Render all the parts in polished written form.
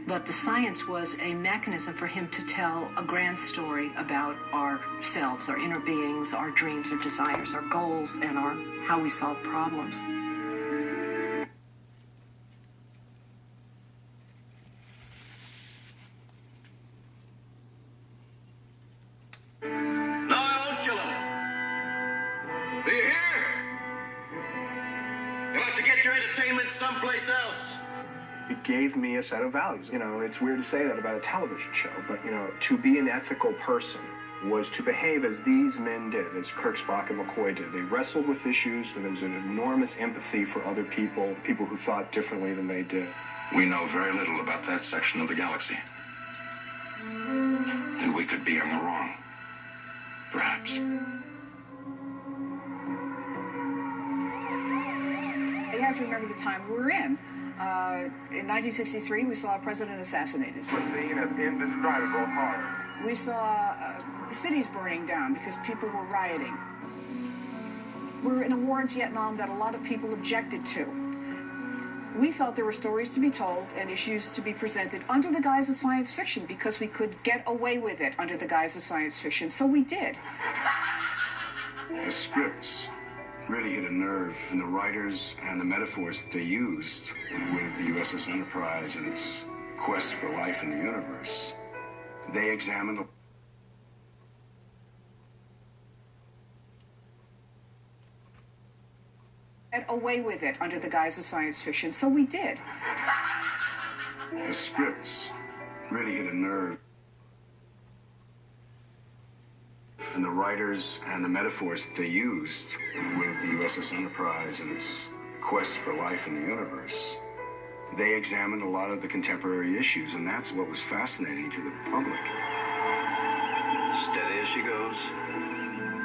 But the science was a mechanism for him to tell a grand story about ourselves, our inner beings, our dreams, our desires, our goals, and how we solve problems. Someplace else. It gave me a set of values. You know, it's weird to say that about a television show, but, you know, to be an ethical person was to behave as these men did, as Kirk, Spock, and McCoy did. They wrestled with issues, and there was an enormous empathy for other people, people who thought differently than they did. We know very little about that section of the galaxy. And we could be in the wrong. Perhaps. You have to remember the time we were in. In 1963, we saw a president assassinated. A scene of indescribable horror. We saw cities burning down because people were rioting. We were in a war in Vietnam that a lot of people objected to. We felt there were stories to be told and issues to be presented under the guise of science fiction because we could get away with it under the guise of science fiction, so we did. The scripts really hit a nerve, and the writers and the metaphors that they used with the USS Enterprise and its quest for life in the universe. They examined Get away with it under the guise of science fiction, so we did. the scripts really hit a nerve. And the writers and the metaphors that they used with the USS Enterprise and its quest for life in the universe, they examined a lot of the contemporary issues, and that's what was fascinating to the public. Steady as she goes.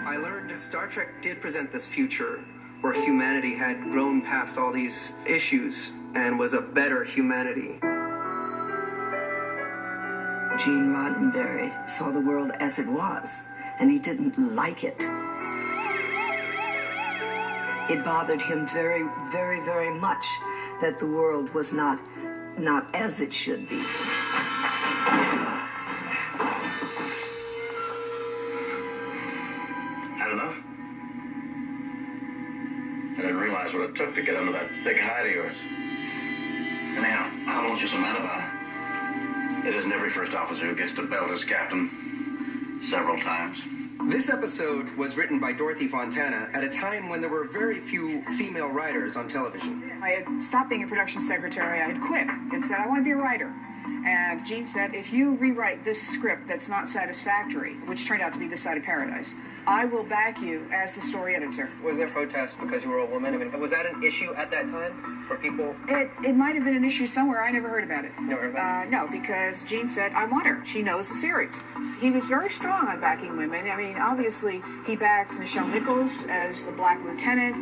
I learned that Star Trek did present this future where humanity had grown past all these issues and was a better humanity. Gene Roddenberry saw the world as it was, and he didn't like it. It bothered him very, very, very much that the world was not as it should be. Had enough? I didn't realize what it took to get under that thick hide of yours. Anyhow, I won't you so mad about it. It isn't every first officer who gets to belt as captain several times. This episode was written by Dorothy Fontana at a time when there were very few female writers on television. I had stopped being a production secretary. I had quit and said, I want to be a writer. And Gene said, if you rewrite this script that's not satisfactory, which turned out to be This Side of Paradise, I will back you as the story editor. Was there protest because you were a woman? I mean, was that an issue at that time for people? It might have been an issue somewhere. I never heard about it. Never heard about it? No, because Gene said, I want her. She knows the series. He was very strong on backing women. I mean, obviously, he backed Nichelle Nichols as the Black Lieutenant.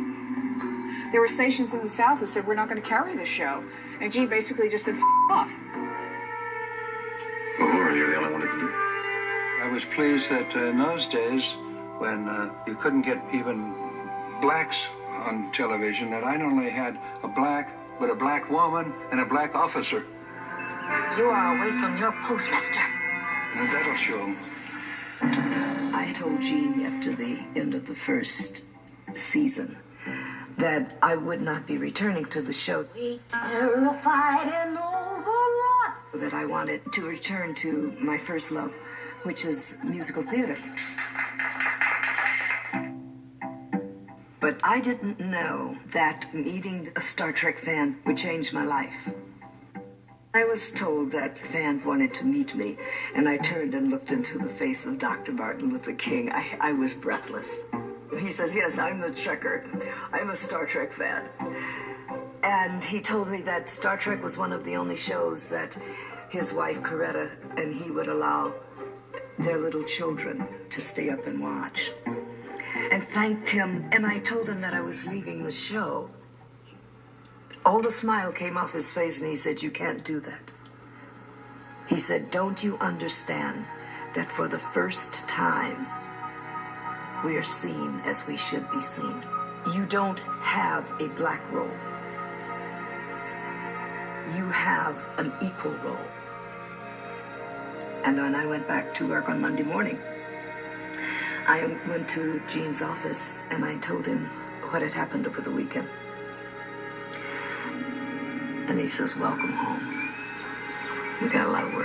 There were stations in the South that said, we're not going to carry this show. And Gene basically just said, off. Well, Laura, you're the only one who can do it. I was pleased that in those days, when you couldn't get even blacks on television, that I not only had a black, but a black woman and a black officer. You are away from your post, mister. And that'll show. I told Gene after the end of the first season that I would not be returning to the show. We terrified and overwrought. That I wanted to return to my first love, which is musical theater. But I didn't know that meeting a Star Trek fan would change my life. I was told that fan wanted to meet me, and I turned and looked into the face of Dr. Martin Luther King. I was breathless. He says, yes, I'm the Trekker. I'm a Star Trek fan. And he told me that Star Trek was one of the only shows that his wife, Coretta, and he would allow their little children to stay up and watch. And thanked him, and I told him that I was leaving the show. All the smile came off his face, and he said, you can't do that. He said, don't you understand that for the first time, we are seen as we should be seen? You don't have a black role. You have an equal role. And when I went back to work on Monday morning, I went to Gene's office and I told him what had happened over the weekend. And he says, welcome home. We got a lot of work